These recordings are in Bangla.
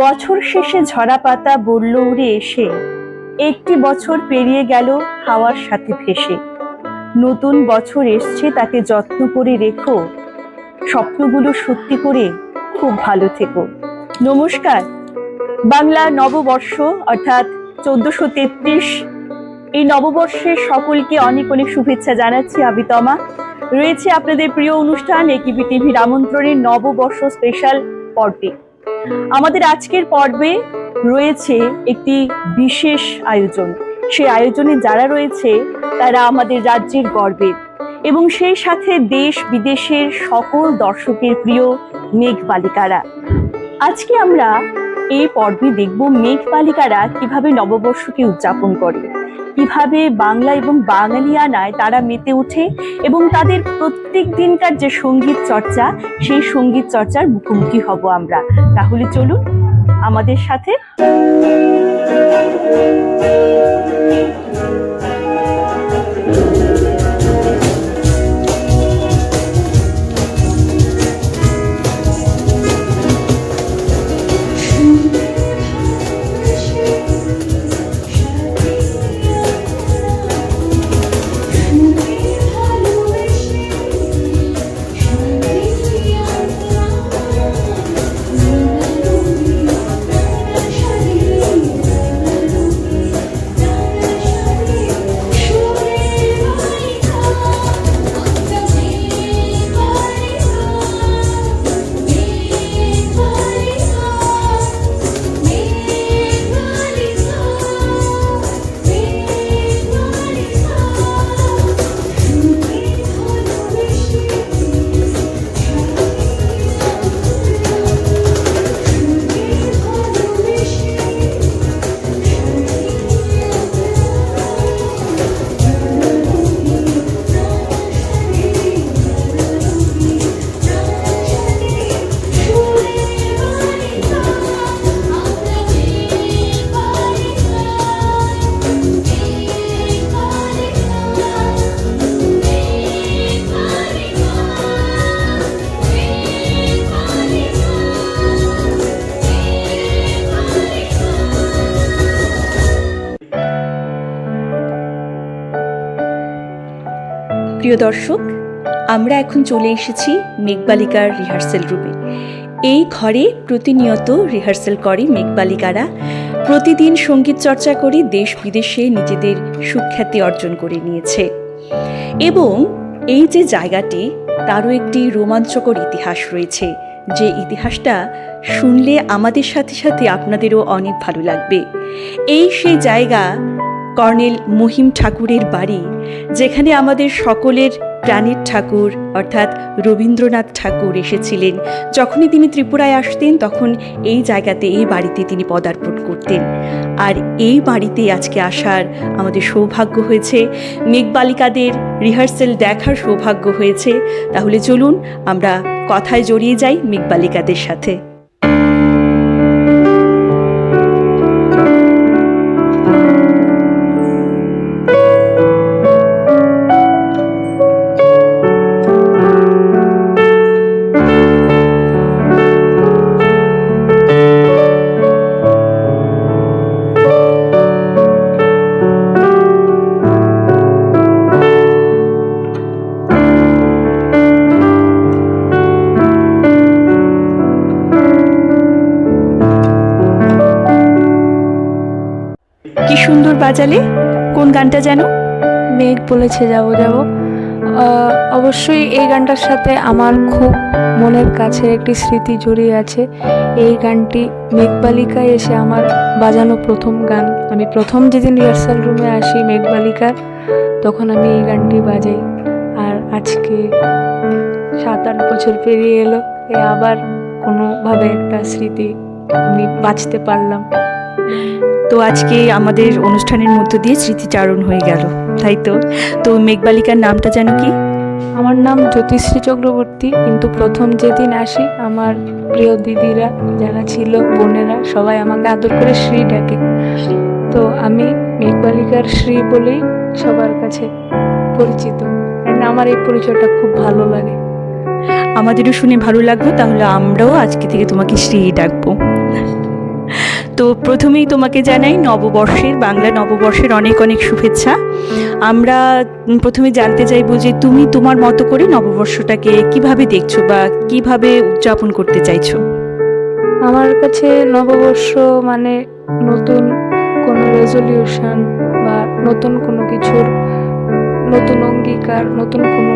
বছর শেষে ঝরা পাতা বলল উড়ে এসে, একটি বছর পেরিয়ে গেল হাওয়ার সাথে ভেসে। নতুন বছর এসছে, তাকে যত্ন করে রেখো, স্বপ্নগুলো সত্যি করে খুব ভালো থেকো। নমস্কার। বাংলা নববর্ষ অর্থাৎ 1433, এই নববর্ষের সকলকে অনেক অনেক শুভেচ্ছা জানাচ্ছি। আমি তমা, রয়েছে আপনাদের প্রিয় অনুষ্ঠান একিবি টিভির আমন্ত্রণের নববর্ষ স্পেশাল পর্বে। আমাদের আজকের পর্বে রয়েছে একটি বিশেষ আয়োজন। সেই আয়োজনে যারা রয়েছে তারা আমাদের রাজ্যের গর্বের, এবং সেই সাথে দেশ বিদেশের সকল দর্শকের প্রিয় মেঘবালিকারা। আজকে আমরা এই পর্বে দেখব মেঘবালিকারা কিভাবে নববর্ষকে উদযাপন করে, কিভাবে বাংলা এবং বাঙালিয়ানায় তারা মেতে ওঠে, এবং তাদের প্রত্যেক দিনকার যে সঙ্গীত চর্চা, সেই সঙ্গীত চর্চার মুখোমুখি হব আমরা। তাহলে চলুন আমাদের সাথে। প্রিয় দর্শক, আমরা এখন চলে এসেছি মেঘবালিকার রিহার্সেল রুমে। এই ঘরে প্রতিনিয়ত রিহার্সেল করে মেঘবালিকারা, প্রতিদিন সঙ্গীত চর্চা করে দেশ বিদেশে নিজেদের সুখ্যাতি অর্জন করে নিয়েছে। এবং এই যে জায়গাটি, তারও একটি রোমাঞ্চকর ইতিহাস রয়েছে, যে ইতিহাসটা শুনলে আমাদের সাথে সাথে আপনাদেরও অনেক ভালো লাগবে। এই সেই জায়গা, কর্নেল মহিম ঠাকুরের বাড়ি, যেখানে আমাদের সকলের প্রাণের ঠাকুর অর্থাৎ রবীন্দ্রনাথ ঠাকুর এসেছিলেন। যখনই তিনি ত্রিপুরায় আসতেন, তখন এই জায়গাতে, এই বাড়িতে তিনি পদার্পণ করতেন। আর এই বাড়িতে আজকে আসার আমাদের সৌভাগ্য হয়েছে, মেঘবালিকাদের রিহার্সেল দেখার সৌভাগ্য হয়েছে। তাহলে চলুন আমরা কথায় জড়িয়ে যাই মেঘবালিকাদের সাথে। কি সুন্দর বাজালে, কোন গানটা যেন? মেঘ বলেছে যাবো যাবো। অবশ্যই এই গানটার সাথে আমার খুব মনের কাছে একটি স্মৃতি জড়িয়ে আছে। এই গানটি মেঘবালিকায় এসে আমার বাজানো প্রথম গান। আমি প্রথম যেদিন রিহার্সাল রুমে আসি মেঘবালিকার, তখন আমি এই গানটি বাজাই। আর আজকে 7-8 বছর পেরিয়ে এলো, আবার কোনোভাবে একটা স্মৃতি আমি বাঁচতে পারলাম। তো আজকে আমাদের অনুষ্ঠানের মধ্য দিয়ে স্মৃতিচারণ হয়ে গেল, তাই তো? তো মেঘবালিকার নামটা যেন কি? আমার নাম জ্যোতিশ্রী চক্রবর্তী, কিন্তু প্রথম যেদিন আসি আমার প্রিয় দিদিরা যারা ছিল, বোনেরা, সবাই আমাকে আদর করে শ্রী ডাকে। তো আমি মেঘবালিকার শ্রী বলেই সবার কাছে পরিচিত। আমার এই পরিচয়টা খুব ভালো লাগে। আমাদেরও শুনে ভালো লাগলো। তাহলে আমরাও আজকে থেকে তোমাকে শ্রী ডাকবো। তো প্রথমেই তোমাকে জানাই নববর্ষের, বাংলা নববর্ষের অনেক অনেক শুভেচ্ছা। আমরা প্রথমে জানতে চাইবো যে তুমি তোমার মতো করে নববর্ষটাকে কিভাবে দেখছো বা কিভাবে উদযাপন করতে চাইছো? আমার কাছে নববর্ষ মানে নতুন কোনো রেজলিউশন বা নতুন কোনো কিছুর নতুন অঙ্গীকার, নতুন কোনো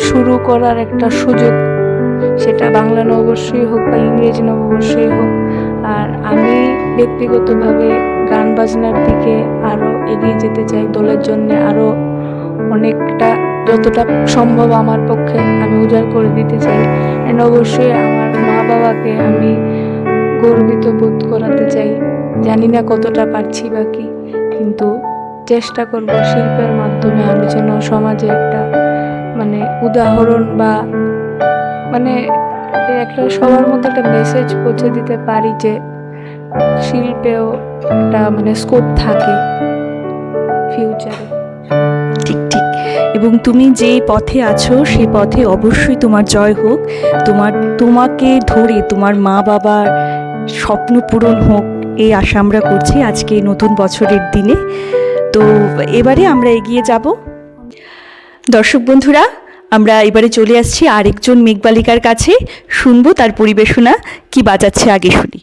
শুরু করার একটা সুযোগ, সেটা বাংলা নববর্ষই হোক বা ইংরেজি নববর্ষই হোক। আর আমি ব্যক্তিগতভাবে গান বাজনার দিকে আরও এগিয়ে যেতে চাই, দলের জন্য আরও অনেকটা যতটা সম্ভব আমার পক্ষে আমি উজাড় করে দিতে চাই। অ্যান্ড অবশ্যই আমার মা বাবাকে আমি গর্বিত বোধ করাতে চাই। জানি না কতটা পারছি বা কি, কিন্তু চেষ্টা করব শিল্পের মাধ্যমে আমি যেন সমাজে একটা মানে উদাহরণ বা মানে একটা সবার মধ্যে একটা মেসেজ পৌঁছে দিতে পারি যে শিল্পেও একটা মানে স্কোপ থাকে ফিউচারে। ঠিক ঠিক। এবং তুমি যে পথে আছো সেই পথে অবশ্যই তোমার জয় হোক। তোমাকে ধরে তোমার মা বাবার স্বপ্ন পূরণ হোক, এই আশা আমরা করছি আজকে নতুন বছরের দিনে। তো এবারে আমরা এগিয়ে যাব। দর্শক বন্ধুরা, আমরা এবারে চলে আসছি আরেকজন মেঘবালিকার কাছে, শুনবো তার পরিবেশনা কি বাজাচ্ছে, আগে শুনি।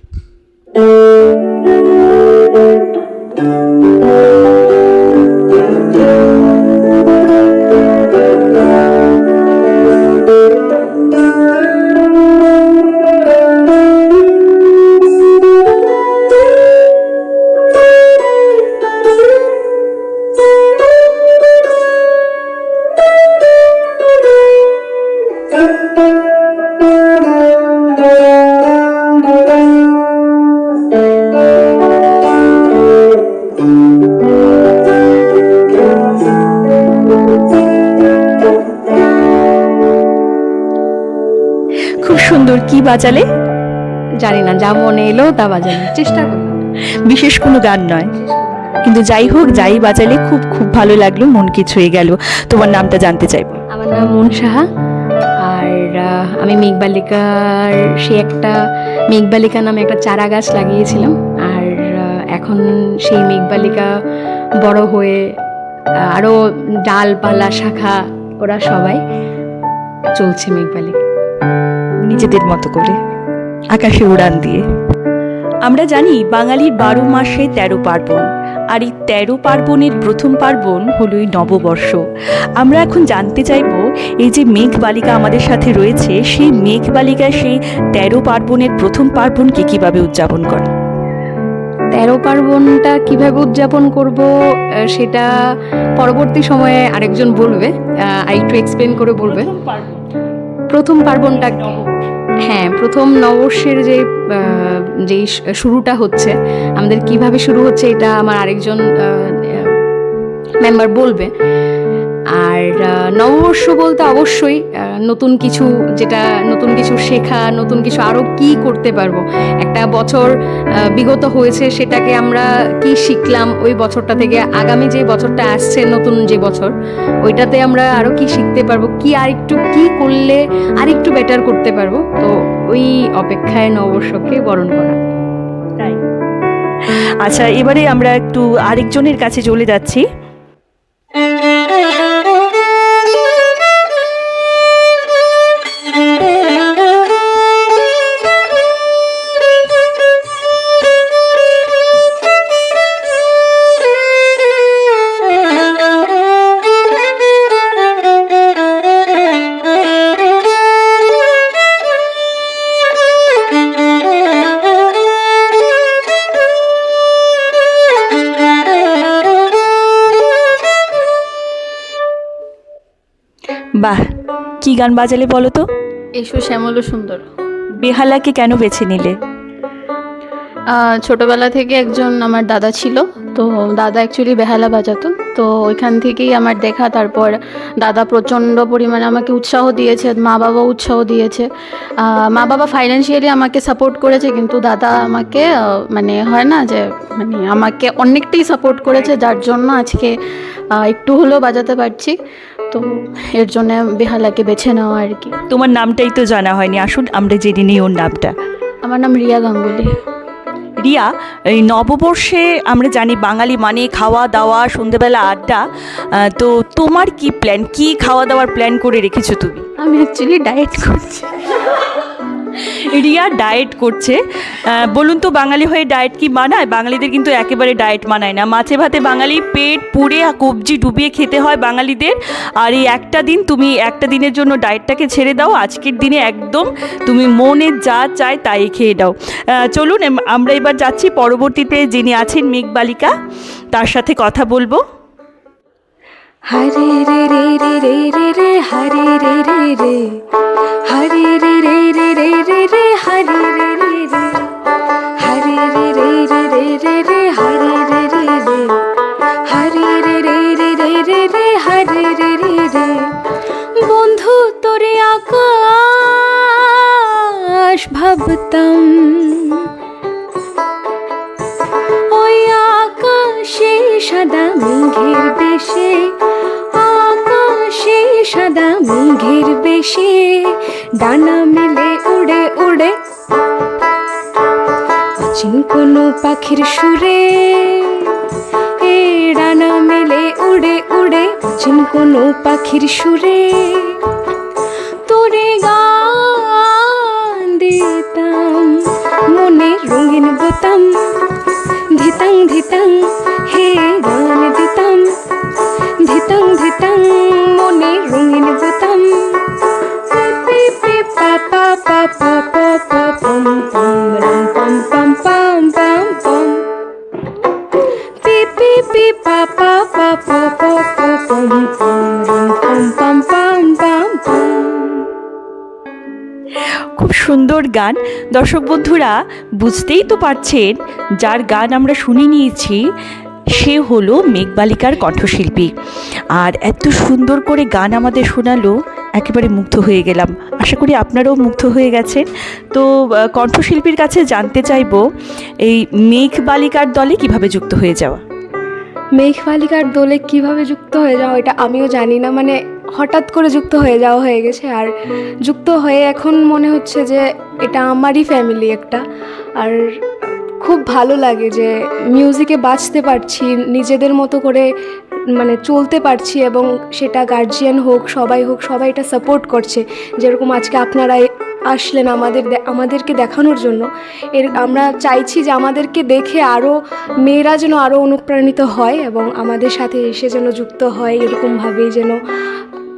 খুব সুন্দর। কি বাজালে? জানি না, যা মনে এলো তা বাজানোর চেষ্টা করলাম। বিশেষ কোনো গান নয়, কিন্তু যাই হোক, যাই বাজালে খুব খুব ভালো লাগলো, মন কি ছুঁয়ে গেল। তোমার নামটা জানতে চাইবো। আমার নাম মন সাহা, আর আমি মেঘবালিকার একটা মেঘবালিকা নামে একটা চারা গাছ লাগিয়েছিলাম। আর এখন সেই মেঘবালিকা বড় হয়ে আরও ডালপালা শাখা ওরা সবাই চলছে মেঘবালিকা নিজেদের মতো করে আকাশে উড়ান দিয়ে। আমরা জানি বাঙালির 12 মাসে 13 পার্বণ, আর এই 13 পার্বণের প্রথম পার্বণ হলো এই নববর্ষ। আমরা এখন জানতে চাইব, এই যে মেঘবালিকা আমাদের সাথে রয়েছে, সেই মেঘবালিকা সেই 13 পার্বণের প্রথম পার্বণকে কিভাবে উদযাপন করে? 13 পার্বণটা কিভাবে উদযাপন করব সেটা পরবর্তী সময়ে আরেকজন বলবে, আরেকটু এক্সপ্লেন করে বলবে। প্রথম পার্বণটা, হ্যাঁ, প্রথম নববর্ষের যে শুরুটা হচ্ছে আমাদের কিভাবে শুরু হচ্ছে এটা আমার আরেকজন মেম্বার বলবে। আর নববর্ষ বলতে অবশ্যই নতুন কিছু, যেটা নতুন কিছু শেখা, নতুন কিছু আরও কি করতে পারবো। একটা বছর বিগত হয়েছে, সেটাকে আমরা কি শিখলাম ওই বছরটা থেকে, আগামী যে বছরটা আসছে নতুন যে বছর, ওইটাতে আমরা আরও কি শিখতে পারবো, কি আরেকটু কি করলে আরেকটু বেটার করতে পারবো। তো ওই অপেক্ষায় নববর্ষকে বরণ করা। তাই। আচ্ছা, এবারে আমরা একটু আরেকজনের কাছে চলে যাচ্ছি। বাহ, কি গান বাজালে বলো তো? এসো শ্যামল সুন্দর। বেহালাকে কেন বেছে নিলে? ছোটবেলা থেকে একজন আমার দাদা ছিল, তো দাদা অ্যাকচুয়ালি বেহালা বাজাতো, তো ওইখান থেকেই আমার দেখা। তারপর দাদা প্রচণ্ড পরিমাণে আমাকে উৎসাহ দিয়েছে, মা বাবা উৎসাহ দিয়েছে। মা বাবা ফাইন্যান্সিয়ালি আমাকে সাপোর্ট করেছে, কিন্তু দাদা আমাকে মানে হয় না যে মানে আমাকে অনেকটাই সাপোর্ট করেছে, যার জন্য আজকে একটু হলেও বাজাতে পারছি। তো এর জন্য বেহালাকে বেছে নেওয়া আর কি। তোমার নামটাই তো জানা হয়নি, আসুন আমরা জেনে নিই ওর নামটা। আমার নাম রিয়া গাঙ্গুলি। রিয়া, এই নববর্ষে আমরা জানি বাঙালি মানে খাওয়া দাওয়া, সন্ধ্যেবেলা আড্ডা, তো তোমার কি প্ল্যান, কি খাওয়া দাওয়ার প্ল্যান করে রেখেছো তুমি? আমি অ্যাকচুয়ালি ডায়েট করছি। রিয়া ডায়েট করছে। বলুন তো, বাঙালি হয়ে ডায়েট কি মানায়? বাঙালিদের কিন্তু একেবারে ডায়েট মানায় না। মাছে ভাতে বাঙালি পেট পুড়ে কবজি ডুবিয়ে খেতে হয় বাঙালিদের। আর এই একটা দিন, তুমি একটা দিনের জন্য ডায়েটটাকে ছেড়ে দাও, আজকের দিনে একদম তুমি মনে যা চায় তাই খেয়ে দাও। চলুন আমরা এবার যাচ্ছি পরবর্তীতে যিনি আছেন মেঘবালিকা, তার সাথে কথা বলবো। হরে রে রে রে রে রে রে হরে রে রে রে হরে রে রে রে রে রে রে হরে রে রে রে হরে রে রে রে রে রে রে হরে রে রে রে হরে রে রে রে রে রে রে হরে রে রে রে। বন্ধু তোরে আকাশ ভাবতাম, ওই আকাশে সাদা মেঘের বেশে, আকাশে সাদা মেঘের বেশে ডানা মেলে উড়ে উড়ে অচিন কোনো পাখির সুরে, এ ডানা মেলে উড়ে উড়ে অচিন কোনো পাখির সুরে তোরে গান দিতাম, মনে রঙিন বোতাম ধিতাং ধিতাং, হে গান দিতাম ধিতাং ধিতাং, মনে রঙিন বোতাম। পি পি পা পা পা পা পা পা পম পম রম পম পম পম পম পম, পি পি পি পা পা পা পা পা পা পম পম রম পম পম পম পম পম। খুব সুন্দর গান। দর্শক বন্ধুরা, বুঝতেই তো পারছেন যার গান আমরা শুনে নিয়েছি সে হলো মেঘবালিকার কণ্ঠশিল্পী। আর এত সুন্দর করে গান আমাদের শোনালো, একেবারে মুগ্ধ হয়ে গেলাম। আশা করি আপনারাও মুগ্ধ হয়ে গেছেন। তো কণ্ঠশিল্পীর কাছে জানতে চাইবো, এই মেঘবালিকার দলে কিভাবে যুক্ত হয়ে যাওয়া? মেঘবালিকার দোলে কিভাবে যুক্ত হয়ে যাওয়া এটা আমিও জানি না, মানে হঠাৎ করে যুক্ত হয়ে যাওয়া হয়ে গেছে। আর যুক্ত হয়ে এখন মনে হচ্ছে যে এটা আমারই ফ্যামিলি একটা। আর খুব ভালো লাগে যে মিউজিকে বাঁচতে পারছি, নিজেদের মতো করে মানে চলতে পারছি, এবং সেটা গার্জিয়ান হোক সবাই এটা সাপোর্ট করছে। যেরকম আজকে আপনারা আসলেন আমাদেরকে দেখানোর জন্য, আমরা চাইছি যে আমাদেরকে দেখে আরও মেয়েরা যেন আরও অনুপ্রাণিত হয় এবং আমাদের সাথে এসে যেন যুক্ত হয়, এরকমভাবেই যেন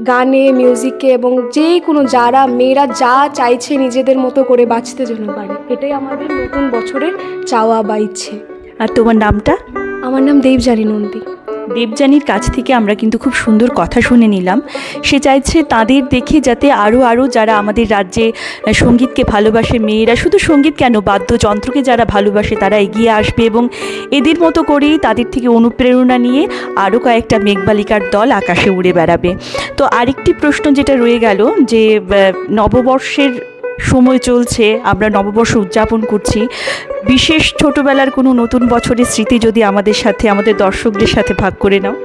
গানে মিউজিকে এবং যে কোনো যারা মেয়েরা যা চাইছে নিজেদের মতো করে বাঁচতে যেন পারে, এটাই আমাদের নতুন বছরের চাওয়া বা ইচ্ছে। আর তোমার নামটা? আমার নাম দেবযানী নন্দী। দেবযানীর কাছ থেকে আমরা কিন্তু খুব সুন্দর কথা শুনে নিলাম। সে চাইছে তাদের দেখে যাতে আরও যারা আমাদের রাজ্যে সঙ্গীতকে ভালোবাসে, মেয়েরা শুধু সঙ্গীত কেন, বাদ্যযন্ত্রকে যারা ভালোবাসে তারা এগিয়ে আসবে এবং এদের মতো করেই তাদের থেকে অনুপ্রেরণা নিয়ে আরও কয়েকটা মেঘবালিকার দল আকাশে উড়ে বেড়াবে। তো আরেকটি প্রশ্ন যেটা রয়ে গেল, যে নববর্ষের সময় চলছে, আমরা নববর্ষ উদযাপন করছি, বিশেষ ছোটবেলার কোনো নতুন বছরের স্মৃতি যদি আমাদের সাথে, আমাদের দর্শকদের সাথে ভাগ করে নাও।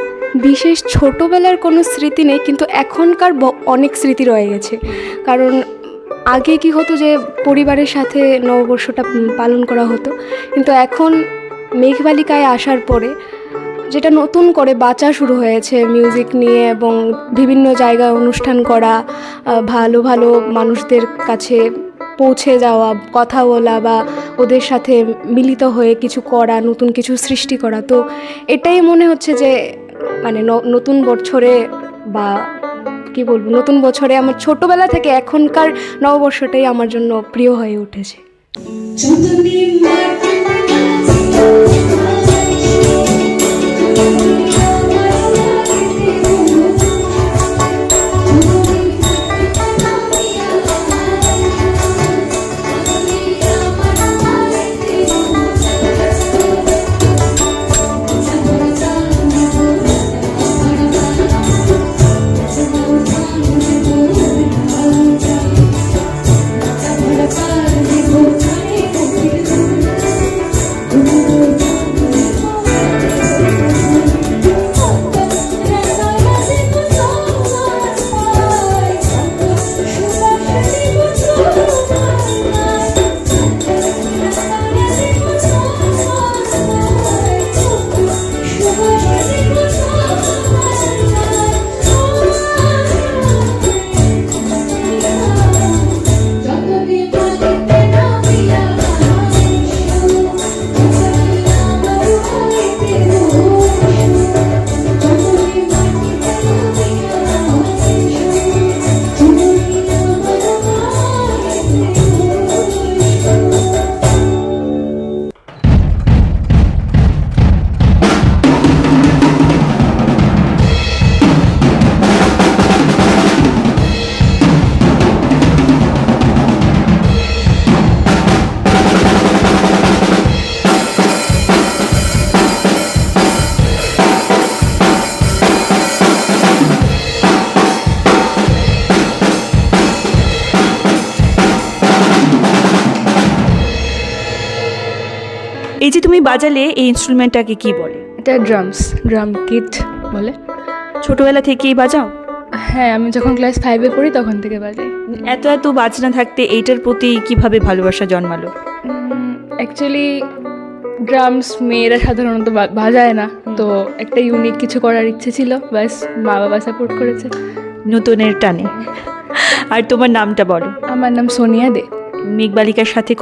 বিশেষ ছোটোবেলার কোনো স্মৃতি নেই, কিন্তু এখনকার অনেক স্মৃতি রয়ে গেছে। কারণ আগে কি হতো যে পরিবারের সাথে নববর্ষটা পালন করা হতো, কিন্তু এখন মেঘবালিকায় আসার পরে যেটা নতুন করে বাঁচা শুরু হয়েছে মিউজিক নিয়ে, এবং বিভিন্ন জায়গায় অনুষ্ঠান করা, ভালো ভালো মানুষদের কাছে পৌঁছে যাওয়া, কথা বলা বা ওদের সাথে মিলিত হয়ে কিছু করা, নতুন কিছু সৃষ্টি করা। তো এটাই মনে হচ্ছে যে মানে নতুন বছরে বা কি বলবো, নতুন বছরে আমার ছোটবেলা থেকে এখনকার নববর্ষটাই আমার জন্য প্রিয় হয়ে উঠেছে। এই যে তুমি বাজালে, এই ইনস্ট্রুমেন্টটাকে কি বলে? এটা ড্রাম কিট বলে। ছোটবেলা থেকেই বাজাও? হ্যাঁ, আমি যখন ক্লাস 5-এ পড়ি তখন থেকে বাজাই। এত এত বাজনা থাকতে এইটার প্রতি কিভাবে ভালোবাসা জন্মালো? অ্যাকচুয়ালি ড্রামস মেয়েরা সাধারণত বাজায় না, তো একটা ইউনিক কিছু করার ইচ্ছে ছিল, ব্যাস মা বাবা সাপোর্ট করেছে। নতুনের টানে। আর তোমার নামটা বলো। আমার নাম সোনিয়া দে। মেঘবালিকার সাথে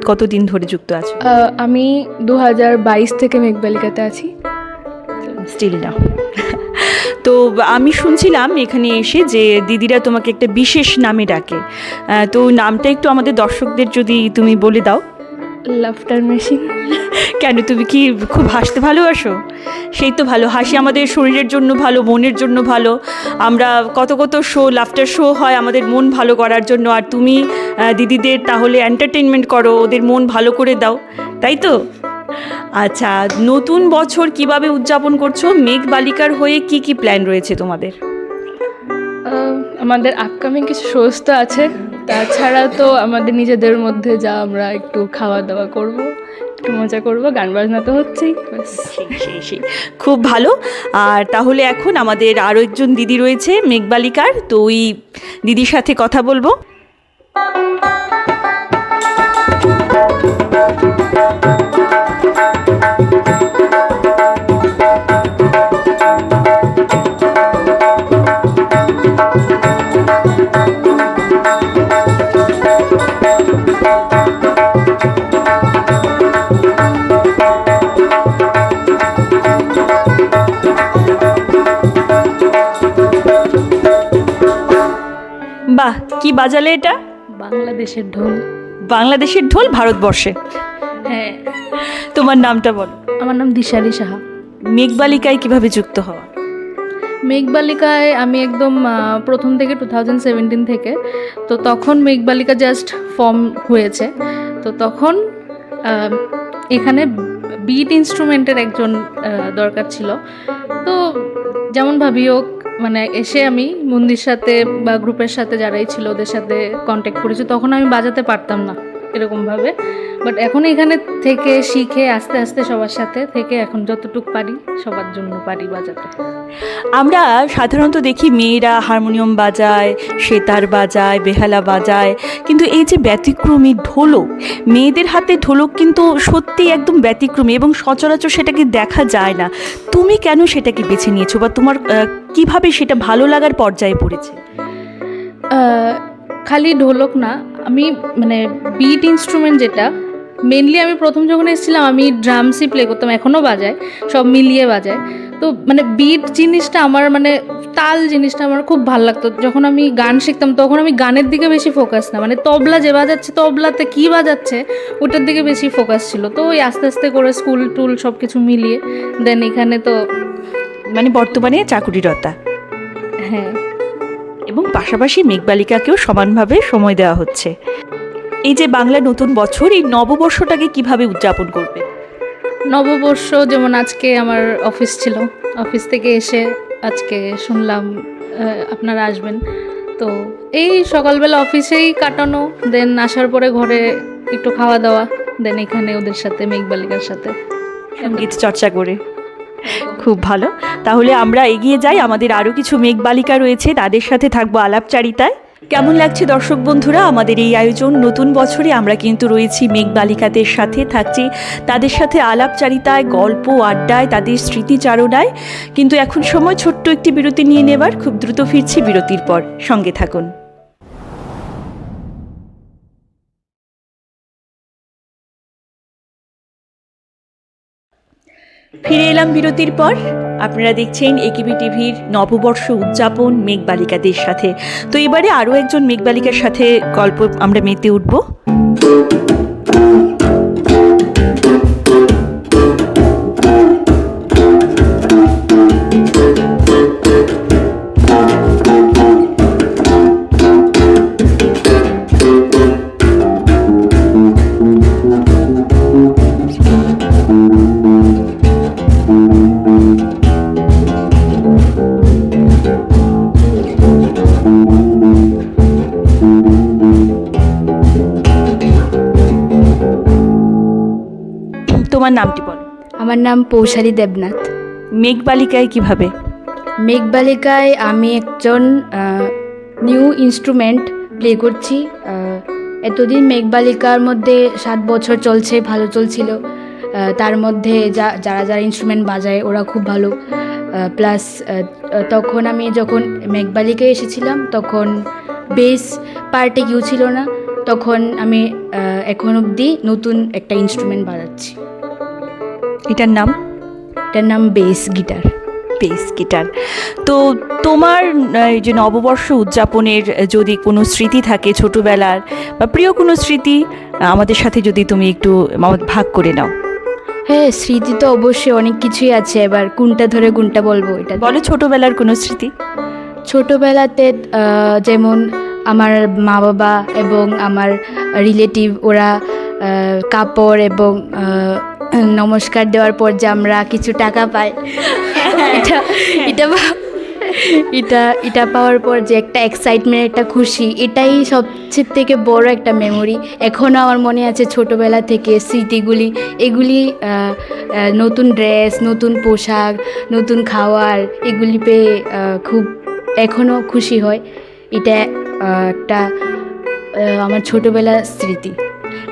কতদিন ধরে যুক্ত আছো? আমি 2022 থেকে মেঘবালিকাতে আছি। স্টিল না। তো আমি শুনছিলাম এখানে এসে যে দিদিরা তোমাকে একটা বিশেষ নামে ডাকে, তো নামটা একটু আমাদের দর্শকদের যদি তুমি বলে দাও। Laughter machine. কেন, তুমি কি খুব হাসতে ভালোবাসো? সেই তো ভালো, হাসি আমাদের শরীরের জন্য ভালো, মনের জন্য ভালো। আমরা কত কত শো, লাফটার শো হয় আমাদের মন ভালো করার জন্য, আর তুমি দিদিদের তাহলে এন্টারটেনমেন্ট করো, ওদের মন ভালো করে দাও, তাই তো? আচ্ছা, নতুন বছর কিভাবে উদযাপন করছো? মেঘবালিকার হয়ে কি কি প্ল্যান রয়েছে তোমাদের? আমাদের আপকামিং কিছু শোজ তো আছে, তাছাড়া তো আমাদের নিজেদের মধ্যে যা আমরা একটু খাওয়া দাওয়া করব, একটু মজা করব, গান বাজনা তো হচ্ছেই, ব্যাস। সেই খুব ভালো। আর তাহলে এখন আমাদের আরও একজন দিদি রয়েছে মেঘবালিকার, তো ওই দিদির সাথে কথা বলবো। বাহ, কি বাজালে এটা? বাংলাদেশের ঢোল। বাংলাদেশের ঢোল ভারতবর্ষে? হ্যাঁ। তোমার নামটা বলো। আমার নাম দিশারি সাহা। মেঘবালিকায় কিভাবে যুক্ত হওয়া? মেঘবালিকায় আমি একদম প্রথম থেকে 2017 থেকে, তো তখন মেঘবালিকা জাস্ট ফর্ম হয়েছে, তো তখন এখানে বিট ইনস্ট্রুমেন্টের একজন দরকার ছিল। তো যেমন ভাবি হোক, মানে এসে আমি মন্দির সাথে বা গ্রুপের সাথে যারাই ছিল ওদের সাথে কন্ট্যাক্ট করেছি। তখন আমি বাজাতে পারতাম না এরকমভাবে, বাট এখন এখানে থেকে শিখে আস্তে আস্তে সবার সাথে থেকে এখন যতটুকু পারি সবার জন্য পারি বাজাতে। আমরা সাধারণত দেখি মেয়েরা হারমোনিয়াম বাজায়, সেতার বাজায়, বেহালা বাজায়, কিন্তু এই যে ব্যতিক্রমী ঢোলক, মেয়েদের হাতে ঢোলক কিন্তু সত্যি একদম ব্যতিক্রমী এবং সচরাচর সেটাকে দেখা যায় না। তুমি কেন সেটাকে বেছে নিয়েছো, বা তোমার কিভাবে সেটা ভালো লাগার পর্যায়ে পড়েছে? খালি ঢোলক না, আমি মানে বিট ইনস্ট্রুমেন্ট যেটা মেনলি, আমি প্রথম যখন এসেছিলাম আমি ড্রামসই প্লে করতাম, এখনও বাজায়, সব মিলিয়ে বাজায়। তো মানে বিট জিনিসটা আমার, মানে তাল জিনিসটা আমার খুব ভালো লাগতো। যখন আমি গান শিখতাম তখন আমি গানের দিকে বেশি ফোকাস না, মানে তবলা যে বাজাচ্ছে, তবলাতে কী বাজাচ্ছে ওটার দিকে বেশি ফোকাস ছিল। তো ওই আস্তে আস্তে করে স্কুল টুল সব কিছু মিলিয়ে দেন এখানে তো মানে বর্তমানে চাকুরিরতা। হ্যাঁ, এবং পাশাপাশি মেঘবালিকাকেও সমানভাবে সময় দেওয়া হচ্ছে। এই যে বাংলা নতুন বছর, এই নববর্ষটাকে কিভাবে উদযাপন করবে? নববর্ষ যেমন আজকে আমার অফিস ছিল, অফিস থেকে এসে আজকে শুনলাম আপনারা আসবেন, তো এই সকালবেলা অফিসেই কাটানো, দেন আসার পরে ঘরে একটু খাওয়া দাওয়া, দেন এখানে ওদের সাথে মেঘবালিকার সাথে সঙ্গীত চর্চা করে। খুব ভালো, তাহলে আমরা এগিয়ে যাই। আমাদের আরও কিছু মেঘবালিকা রয়েছে, তাদের সাথে থাকবো আলাপচারিতায়। কেমন লাগছে দর্শক বন্ধুরা আমাদের এই আয়োজন? নতুন বছরে আমরা কিন্তু রয়েছি মেঘবালিকাদের সাথে, থাকছি তাদের সাথে আলাপচারিতায়, গল্প আড্ডায়, তাদের স্মৃতিচারণায়। কিন্তু এখন সময় ছোট্ট একটি বিরতি নিয়ে নেবার, খুব দ্রুত ফিরছি বিরতির পর, সঙ্গে থাকুন। ফিরে এলাম বিরতির পর। আপনারা দেখছেন একিবি টিভির নববর্ষ উদযাপন মেঘবালিকাদের সাথে। তো এবারে আরও একজন মেঘবালিকার সাথে গল্প আমরা মেতে উঠব। তোমার নামটি বলো। আমার নাম পৌশালী দেবনাথ। মেঘবালিকায় কিভাবে? মেঘবালিকায় আমি একজন নিউ ইনস্ট্রুমেন্ট প্লে করছি। এতদিন মেঘবালিকার মধ্যে 7 বছর চলছে, ভালো চলছিল। তার মধ্যে যারা যারা ইনস্ট্রুমেন্ট বাজায় ওরা খুব ভালো। প্লাস তখন আমি যখন মেঘবালিকায় এসেছিলাম তখন বেস পার্টে কেউ ছিল না, তখন আমি এখন অবধি নতুন একটা ইনস্ট্রুমেন্ট বাজাচ্ছি। এটার নাম? এটার নাম বেস গিটার। Bass guitar. তো তোমার এই যে নববর্ষ উদযাপনের যদি কোনো স্মৃতি থাকে ছোটবেলার বা প্রিয় কোনো স্মৃতি আমাদের সাথে যদি তুমি একটু ভাগ করে নাও। হ্যাঁ, স্মৃতি তো অবশ্যই অনেক কিছুই আছে, এবার কোনটা ধরে কোনটা বলবো এটা বলো ছোটবেলার কোনো স্মৃতি। ছোটোবেলাতে যেমন আমার মা বাবা এবং আমার রিলেটিভ ওরা কাপড় এবং নমস্কার দেওয়ার পর যে আমরা কিছু টাকা পাই, এটা এটা এটা এটা পাওয়ার পর যে একটা এক্সাইটমেন্ট, একটা খুশি, এটাই সবচেয়ে থেকে বড় একটা মেমোরি। এখনও আমার মনে আছে ছোটোবেলা থেকে স্মৃতিগুলি, এগুলি নতুন ড্রেস, নতুন পোশাক, নতুন খাবার, এগুলি পেয়ে খুব এখনও খুশি হয়। এটা একটা আমার ছোটোবেলার স্মৃতি।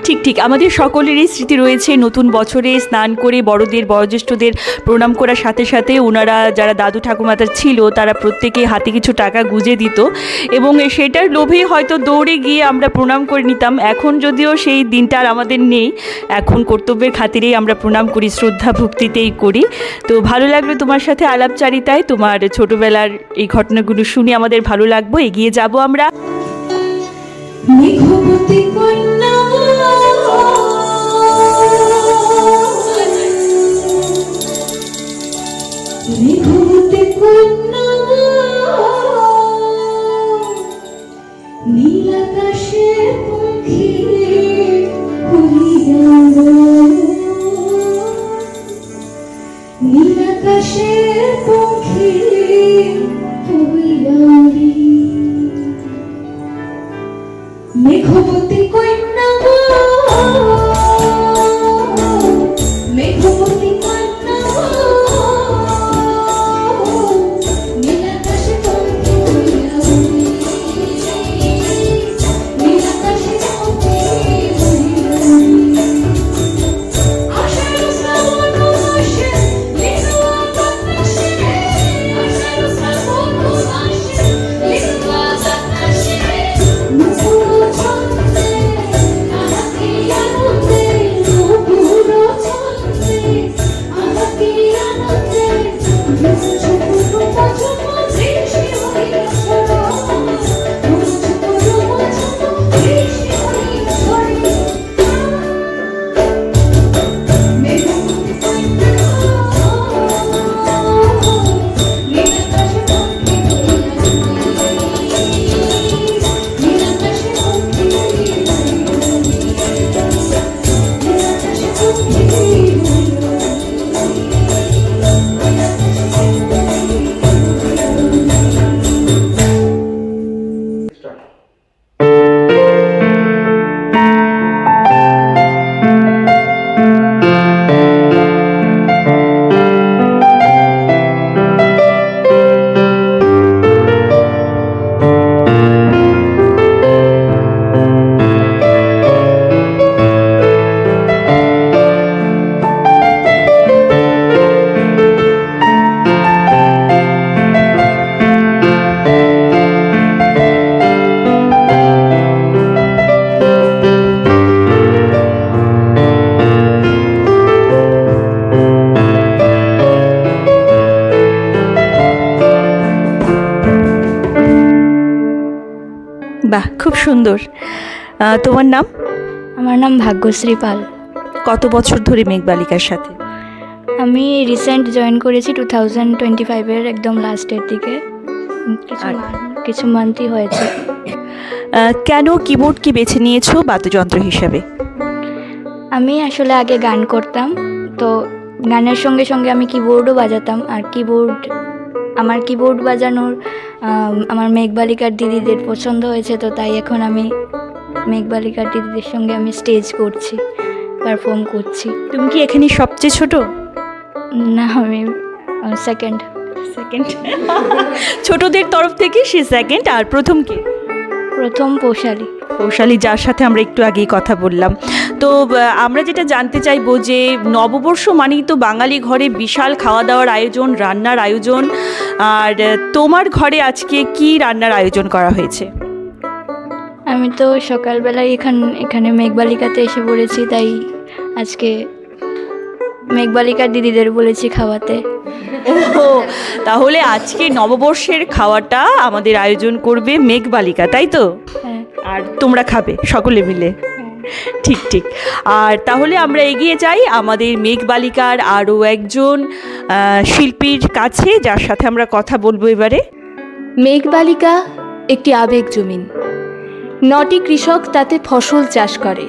ঠিক ঠিক, আমাদের সকলেরই স্মৃতি রয়েছে। নতুন বছরে স্নান করে বড়দের বয়োজ্যেষ্ঠদের প্রণাম করার সাথে সাথে ওনারা যারা দাদু ঠাকুমাতা ছিল তারা প্রত্যেকে হাতে কিছু টাকা গুঁজে দিত এবং সেটার লোভে হয়তো দৌড়ে গিয়ে আমরা প্রণাম করে নিতাম। এখন যদিও সেই দিনটা আর আমাদের নেই, এখন কর্তব্যের খাতিরেই আমরা প্রণাম করি, শ্রদ্ধা ভক্তিতেই করি। তো ভালো লাগলো তোমার সাথে আলাপচারিতায়, তোমার ছোটবেলার এই ঘটনাগুলো শুনে আমাদের ভালো লাগবো। এগিয়ে যাব আমরা। মেঘবতী কন্যা মেঘবতী কন্যা নীল আকাশে পঙ্খী উড়িয়া নীল আকাশে পঙ্খী উড়িয়া মেঘবতী কন্যা মেঘবতী কন্যা নীল আকাশে পঙ্খী উড়িয়া নীল আকাশে পঙ্খী উড়িয়া আষাঢ় শ্রাবণ মাসে লিখা বাতাসে আষাঢ় শ্রাবণ মাসে লিখা বাতাসে নুপুর ছন্দে আহাকি আনন্দে নুপুর ছন্দে আহাকি আনন্দে ছোট ছোট ছোট দৃষ্টি হইয়া ছড়া ছোট ছোট দৃষ্টি হইয়া ছড়া মেঘবতী কন্যা নীল আকাশে পঙ্খী নীল আকাশে পঙ্খী নীল আকাশে পঙ্খী বাহ, খুব সুন্দর। তোমার নাম? আমার নাম ভাগ্যশ্রী পাল। কত বছর ধরে মেঘবালিকার সাথে? আমি রিসেন্ট জয়েন করেছি 2025-এর একদম লাস্টের দিকে, কিছু মান্থই হয়েছে। কেন কিবোর্ড কি বেছে নিয়েছো বাদ্যযন্ত্র হিসাবে? আমি আসলে আগে গান করতাম, তো গানের সঙ্গে সঙ্গে আমি কিবোর্ডও বাজাতাম। আর আমার কিবোর্ড বাজানোর আমার মেঘবালিকার দিদিদের পছন্দ হয়েছে, তো তাই এখন আমি মেঘবালিকার দিদিদের সঙ্গে আমি স্টেজ করছি। তো পারফর্ম করছি। তুমি কি এখানে সবচেয়ে ছোট? না, আমি সেকেন্ড। সেকেন্ড। ছোটদের তরফ থেকে সে সেকেন্ড। আর প্রথম কে? প্রথম পৌশালী। কৌশালী, যার সাথে আমরা একটু আগেই কথা বললাম। তো আমরা যেটা জানতে চাইবো যে নববর্ষ মানেই তো বাঙালি ঘরে বিশাল খাওয়া দাওয়ার আয়োজন, রান্নার আয়োজন। আর তোমার ঘরে আজকে কি রান্নার আয়োজন করা হয়েছে? আমি তো সকালবেলায় এখানে মেঘবালিকাতে এসে পড়েছি, তাই আজকে মেঘবালিকার দিদিদের বলেছি খাওয়াতে। ও, তাহলে আজকে নববর্ষের খাওয়াটা আমাদের আয়োজন করবে মেঘবালিকা, তাই তো? হ্যাঁ। আর তোমরা খাবে সকলে মিলে? ঠিক ঠিক। আর তাহলে আমরা এগিয়ে যাই আমাদের মেঘবালিকার আরও একজন শিল্পীর কাছে, যার সাথে আমরা কথা বলবো এবারে। মেঘবালিকা একটি আবেগ জমিন। 9টি কৃষক তাতে ফসল চাষ করে।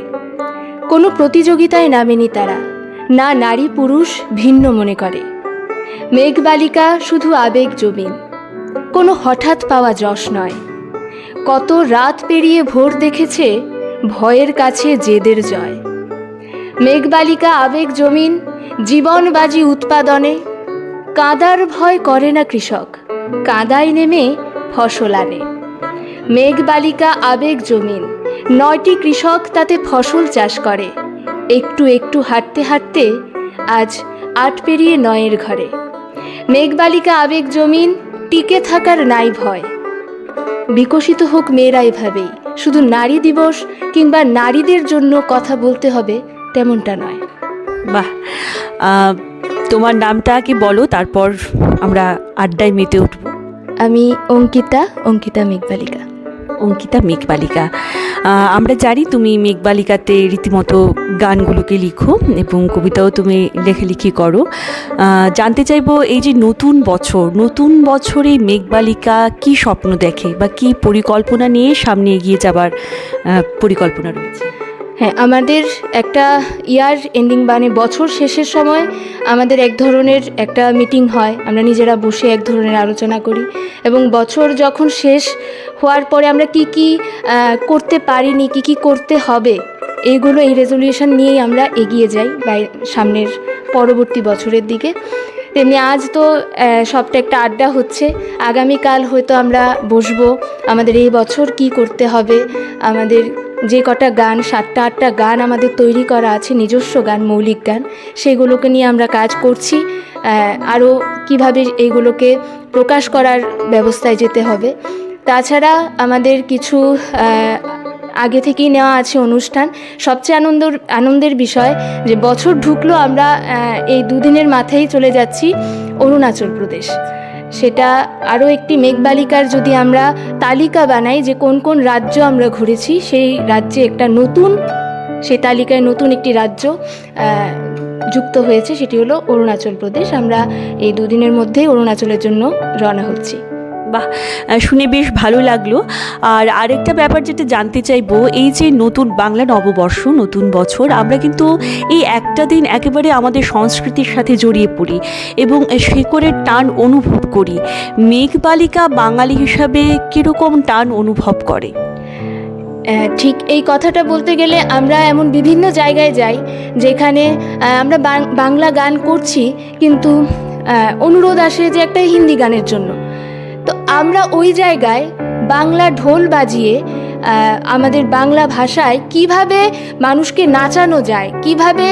কোনো প্রতিযোগিতায় নামেনি তারা, না নারী পুরুষ ভিন্ন মনে করে। মেঘবালিকা শুধু আবেগ জমিন, কোনো হঠাৎ পাওয়া যশ নয়। কত রাত পেরিয়ে ভোর দেখেছে ভয়ের কাছে জেদের জয়। মেঘবালিকা আবেগ জমিন, জীবন বাজি উৎপাদনে। কাঁদার ভয় করে না কৃষক, কাঁদায় নেমে ফসল আনে। মেঘবালিকা আবেগ জমিন, 9টি কৃষক তাতে ফসল চাষ করে। একটু একটু হাঁটতে হাঁটতে আজ 8 পেরিয়ে 9-এর ঘরে। মেঘবালিকা আবেগ জমিন, টিকে থাকার নাই ভয়। বিকশিত হোক মেয়েরা এভাবেই, শুধু নারী দিবস কিংবা নারীদের জন্য কথা বলতে হবে তেমনটা নয়। বাহ, তোমার নামটা কি বলো, তারপর আমরা আড্ডায় মেতে উঠব। আমি অঙ্কিতা মেঘবালিকা। অঙ্কিতা মেঘবালিকা, আমরা জানি তুমি মেঘবালিকাতে রীতিমতো গানগুলোকে লিখো এবং কবিতাও তুমি লেখালেখি করো। জানতে চাইবো, এই যে নতুন বছরে মেঘবালিকা কি স্বপ্ন দেখে বা কি পরিকল্পনা নিয়ে সামনে এগিয়ে যাবার পরিকল্পনা রয়েছে? হ্যাঁ, আমাদের একটা ইয়ার এন্ডিং মানে বছর শেষের সময় আমাদের এক ধরনের একটা মিটিং হয়, আমরা নিজেরা বসে এক ধরনের আলোচনা করি এবং বছর যখন শেষ হওয়ার পরে আমরা কি কি করতে পারিনি, কি কি করতে হবে, এইগুলো এই রেজলিউশন নিয়েই আমরা এগিয়ে যাই সামনের পরবর্তী বছরের দিকে। তেমনি আজ তো সবটা একটা আড্ডা হচ্ছে। আগামীকাল হয়তো আমরা বসবো, আমাদের এই বছর কি করতে হবে, আমাদের যে কটা গান 7-8টা গান আমাদের তৈরি করা আছে, নিজস্ব গান, মৌলিক গান, সেগুলোকে নিয়ে আমরা কাজ করছি। আরও কিভাবে এইগুলোকে প্রকাশ করার ব্যবস্থায় যেতে হবে। তাছাড়া আমাদের কিছু আগে থেকেই নেওয়া আছে অনুষ্ঠান। সবচেয়ে আনন্দের বিষয় যে বছর ঢুকলো, আমরা এই 2 দিনের মাথায় চলে যাচ্ছি অরুণাচল প্রদেশ। সেটা আরও একটি মেঘবালিকার যদি আমরা তালিকা বানাই যে কোন কোন রাজ্য আমরা ঘুরেছি, সেই রাজ্যে সেই তালিকায় নতুন একটি রাজ্য যুক্ত হয়েছে, সেটি হলো অরুণাচল প্রদেশ। আমরা এই 2 দিনের মধ্যেই অরুণাচলের জন্য রওনা হচ্ছি। বাহ, শুনে বেশ ভালো লাগলো। আর আরেকটা ব্যাপার যেটা জানতে চাইবো, এই যে নতুন বাংলা নববর্ষ, নতুন বছর, আমরা কিন্তু এই একটা দিন একেবারে আমাদের সংস্কৃতির সাথে জড়িয়ে পড়ি এবং শেকড়ের টান অনুভব করি। মেঘবালিকা বাঙালি হিসাবে কীরকম টান অনুভব করে? ঠিক এই কথাটা বলতে গেলে আমরা এমন বিভিন্ন জায়গায় যাই যেখানে আমরা বাংলা গান করছি, কিন্তু অনুরোধ আসে যে একটা হিন্দি গানের জন্য। তো আমরা ওই জায়গায় বাংলা ঢোল বাজিয়ে আমাদের বাংলা ভাষায় কিভাবে মানুষকে নাচানো যায়, কিভাবে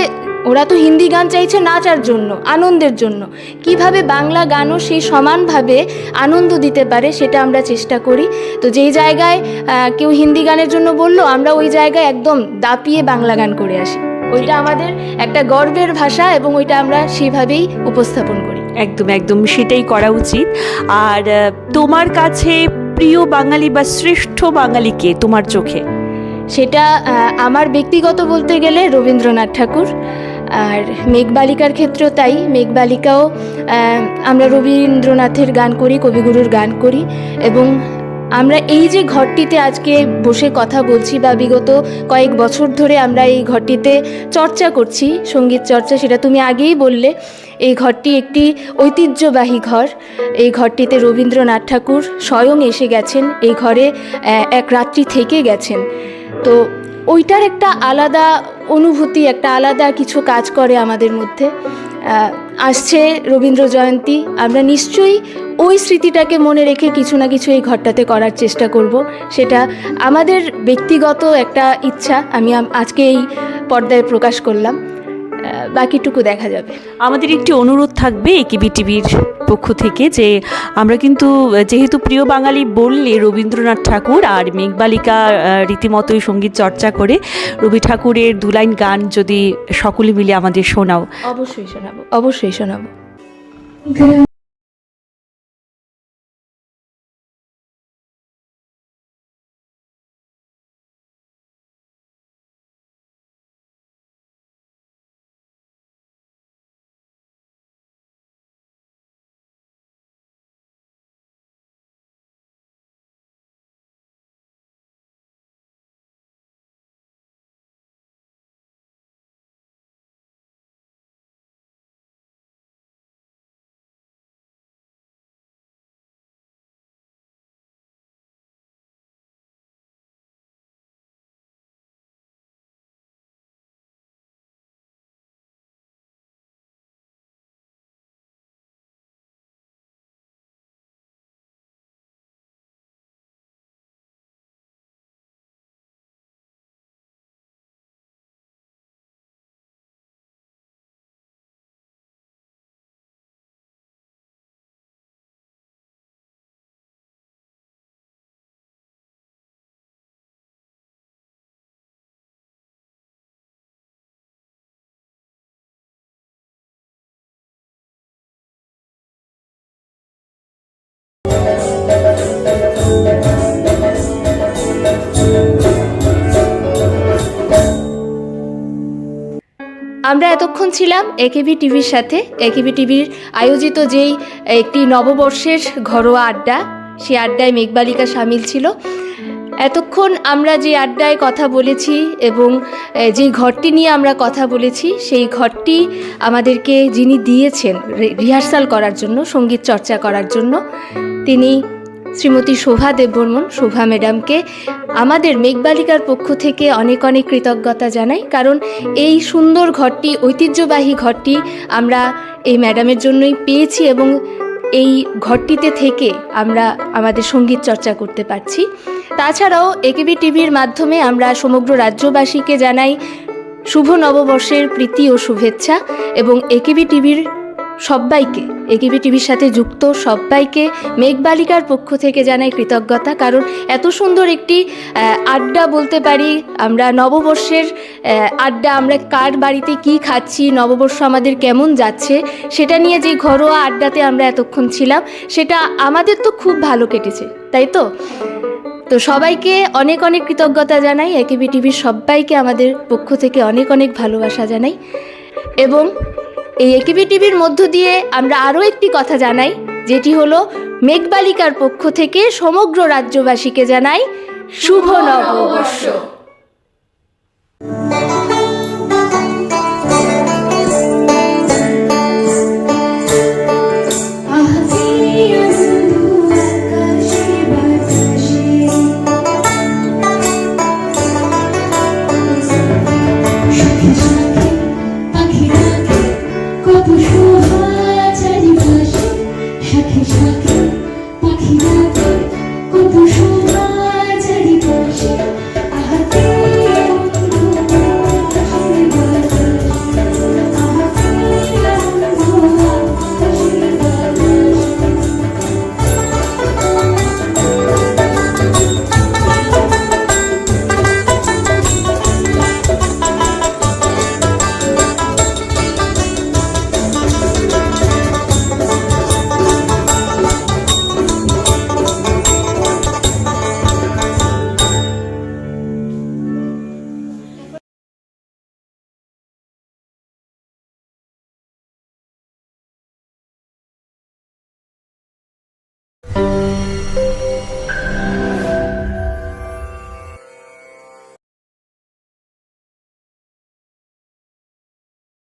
ওরা তো হিন্দি গান চাইছে নাচার জন্য, আনন্দের জন্য, কিভাবে বাংলা গানও সেই সমানভাবে আনন্দ দিতে পারে সেটা আমরা চেষ্টা করি। তো যেই জায়গায় কেউ হিন্দি গানের জন্য বললো, আমরা ওই জায়গায় একদম দাপিয়ে বাংলা গান করে আসি। ওইটা আমাদের একটা গর্বের ভাষা এবং ওইটা আমরা সেভাবেই উপস্থাপন করি। একদম সেটাই করা উচিত। আর তোমার কাছে প্রিয় বাঙালি বা শ্রেষ্ঠ বাঙালি কে তোমার চোখে? সেটা আমার ব্যক্তিগত বলতে গেলে রবীন্দ্রনাথ ঠাকুর। আর মেঘবালিকার ক্ষেত্রেও তাই। মেঘবালিকাও আমরা রবীন্দ্রনাথের গান করি, কবিগুরুর গান করি এবং আমরা এই যে ঘরটিতে আজকে বসে কথা বলছি বা বিগত কয়েক বছর ধরে আমরা এই ঘরটিতে চর্চা করছি, সঙ্গীত চর্চা, সেটা তুমি আগেই বললে। এই ঘরটি একটি ঐতিহ্যবাহী ঘর। এই ঘরটিতে রবীন্দ্রনাথ ঠাকুর স্বয়ং এসে গেছেন, এই ঘরে এক রাত্রি থেকে গেছেন। তো ওইটার একটা আলাদা অনুভূতি, একটা আলাদা কিছু কাজ করে আমাদের মধ্যে। আসছে রবীন্দ্র জয়ন্তী, আমরা নিশ্চয়ই ওই স্মৃতিটাকে মনে রেখে কিছু না কিছু এই ঘরটাতে করার চেষ্টা করব। সেটা আমাদের ব্যক্তিগত একটা ইচ্ছা, আমি আজকে এই পর্দায় প্রকাশ করলাম। বাকিটুকু দেখা যাবে। আমাদের একটি অনুরোধ থাকবে একেবি টিভির পক্ষ থেকে, যে আমরা কিন্তু যেহেতু প্রিয় বাঙালি বললে রবীন্দ্রনাথ ঠাকুর আর মেঘবালিকা রীতিমতোই সঙ্গীত চর্চা করে, রবি ঠাকুরের 2 লাইন গান যদি সকলে মিলে আমাদের শোনাও। অবশ্যই শোনাবো, অবশ্যই শোনাবো। আমরা এতক্ষণ ছিলাম একেবি টিভির সাথে। একেবি টিভির আয়োজিত যেই একটি নববর্ষের ঘরোয়া আড্ডা, সেই আড্ডায় মেঘবালিকা সামিল ছিল। এতক্ষণ আমরা যে আড্ডায় কথা বলেছি এবং যেই ঘরটি নিয়ে আমরা কথা বলেছি, সেই ঘরটি আমাদেরকে যিনি দিয়েছেন রিহার্সাল করার জন্য, সঙ্গীত চর্চা করার জন্য, তিনি শ্রীমতী শোভা দেববর্মন, শোভা ম্যাডামকে আমাদের মেঘবালিকার পক্ষ থেকে অনেক অনেক কৃতজ্ঞতা জানাই। কারণ এই সুন্দর ঘরটি, ঐতিহ্যবাহী ঘরটি আমরা এই ম্যাডামের জন্যই পেয়েছি এবং এই ঘরটিতে থেকে আমরা আমাদের সঙ্গীত চর্চা করতে পারছি। তাছাড়াও একেবি টিভির মাধ্যমে আমরা সমগ্র রাজ্যবাসীকে জানাই শুভ নববর্ষের প্রীতি ও শুভেচ্ছা, এবং একেবি টিভির সবাইকে, একেবি টিভির সাথে যুক্ত সবাইকে মেঘবালিকার পক্ষ থেকে জানাই কৃতজ্ঞতা। কারণ এত সুন্দর একটি আড্ডা বলতে পারি আমরা, নববর্ষের আড্ডা, আমরা কার বাড়িতে কি খাচ্ছি, নববর্ষ আমাদের কেমন যাচ্ছে, সেটা নিয়ে যে ঘরোয়া আড্ডাতে আমরা এতক্ষণ ছিলাম, সেটা আমাদের তো খুব ভালো কেটেছে, তাই তো? তো সবাইকে অনেক অনেক কৃতজ্ঞতা জানাই, একেবি টিভির সবাইকে আমাদের পক্ষ থেকে অনেক অনেক ভালোবাসা জানাই। এবং এই একেবি টিভির মধ্য দিয়ে আমরা আরও একটি কথা জানাই, যেটি হলো মেঘবালিকার পক্ষ থেকে সমগ্র রাজ্যবাসীকে জানাই শুভ নববর্ষ।